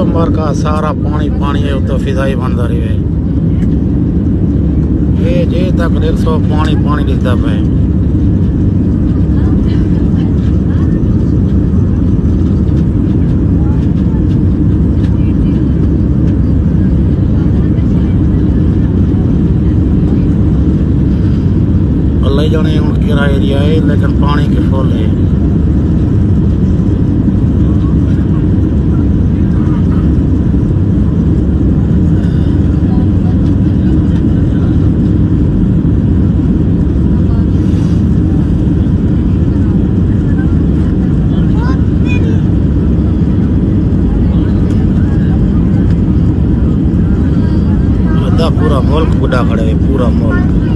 मार का सारा पानी पानी है उत्तो फिजाई बनता रहे ये जे तक 100 पानी पानी दिखता पे अल्लाह जाने उनका एरिया है लेकिन पानी के फुल है। पूरा मुल्क बुढ़ा खड़े है, पूरा मुल्क।